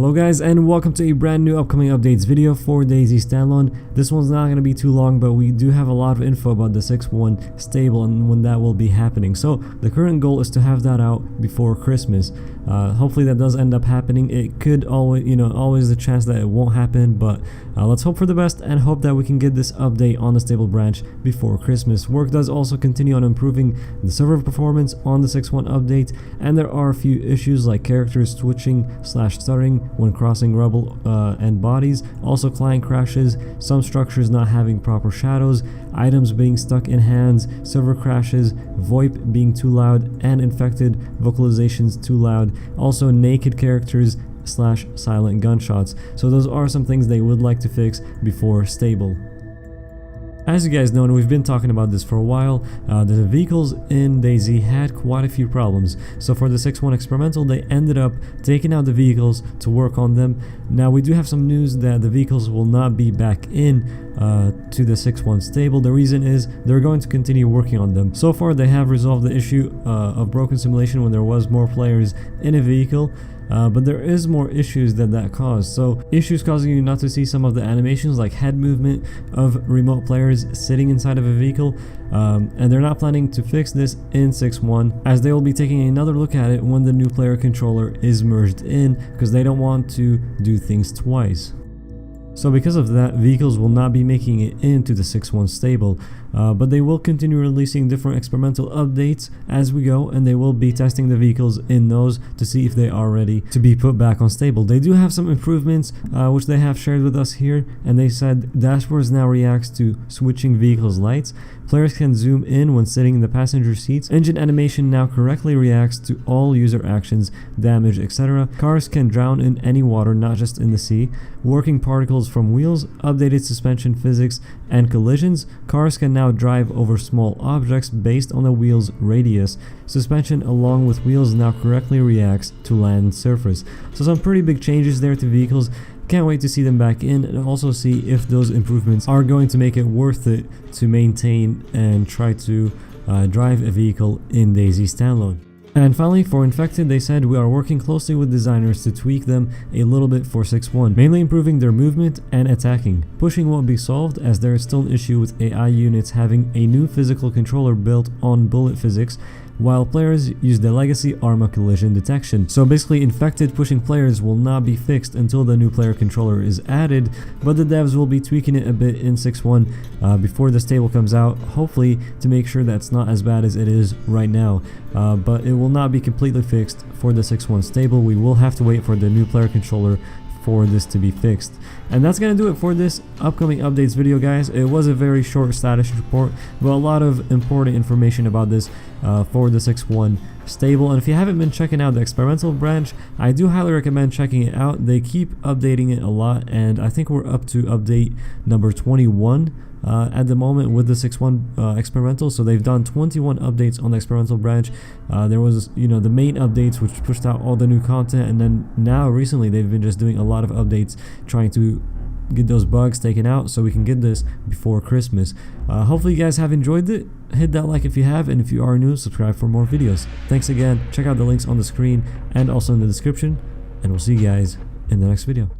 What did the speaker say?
Hello guys, and welcome to a brand new upcoming updates video for DayZ Standalone. This one's not going to be too long, but we do have a lot of info about the 6.1 stable and when that will be happening. So the current goal is to have that out before Christmas. Hopefully that does end up happening. It could always, always a chance that it won't happen, but let's hope for the best and hope that we can get this update on the stable branch before Christmas. Work does also continue on improving the server performance on the 6.1 update, and there are a few issues like characters switching / stuttering when crossing rubble and bodies, also client crashes, some structures not having proper shadows, items being stuck in hands, server crashes, VoIP being too loud, and infected vocalizations too loud, also naked characters / silent gunshots. So those are some things they would like to fix before stable. As you guys know, and we've been talking about this for a while, the vehicles in DayZ had quite a few problems. So for the 6.1 experimental, they ended up taking out the vehicles to work on them. Now we do have some news that the vehicles will not be back in to the 6.1 stable. The reason is they're going to continue working on them. So far they have resolved the issue of broken simulation when there was more players in a vehicle. But there is more issues that caused. So issues causing you not to see some of the animations like head movement of remote players sitting inside of a vehicle, and they're not planning to fix this in 6.1 as they will be taking another look at it when the new player controller is merged in, because they don't want to do things twice. So because of that, vehicles will not be making it into the 6.1 stable, but they will continue releasing different experimental updates as we go, and they will be testing the vehicles in those to see if they are ready to be put back on stable. They do have some improvements which they have shared with us here, and they said dashboards now reacts to switching vehicles lights, players can zoom in when sitting in the passenger seats, engine animation now correctly reacts to all user actions, damage, etc. Cars can drown in any water, not just in the sea, working particles from wheels, updated suspension physics and collisions. Cars can now drive over small objects based on the wheel's radius. Suspension along with wheels now correctly reacts to land surface. So some pretty big changes there to vehicles. Can't wait to see them back in and also see if those improvements are going to make it worth it to maintain and try to drive a vehicle in DayZ Standalone. And finally, for infected, they said we are working closely with designers to tweak them a little bit for 6.1, mainly improving their movement and attacking. Pushing won't be solved as there is still an issue with AI units having a new physical controller built on bullet physics, while players use the legacy ARMA collision detection. So basically, infected pushing players will not be fixed until the new player controller is added, but the devs will be tweaking it a bit in 6.1 before the stable comes out, hopefully to make sure that's not as bad as it is right now. But it will not be completely fixed for the 6.1 stable. We will have to wait for the new player controller for this to be fixed. And that's gonna do it for this upcoming updates video, guys. It was a very short status report, but a lot of important information about this for the 6.1 stable. And if you haven't been checking out the experimental branch, I do highly recommend checking it out. They keep updating it a lot, and I think we're up to update number 21 at the moment with the 6.1 experimental. So they've done 21 updates on the experimental branch. There was the main updates which pushed out all the new content, and then now recently they've been just doing a lot of updates trying to get those bugs taken out so we can get this before Christmas. Hopefully you guys have enjoyed it. Hit that like if you have, and if you are new, subscribe for more videos. Thanks again. Check out the links on the screen and also in the description, and we'll see you guys in the next video.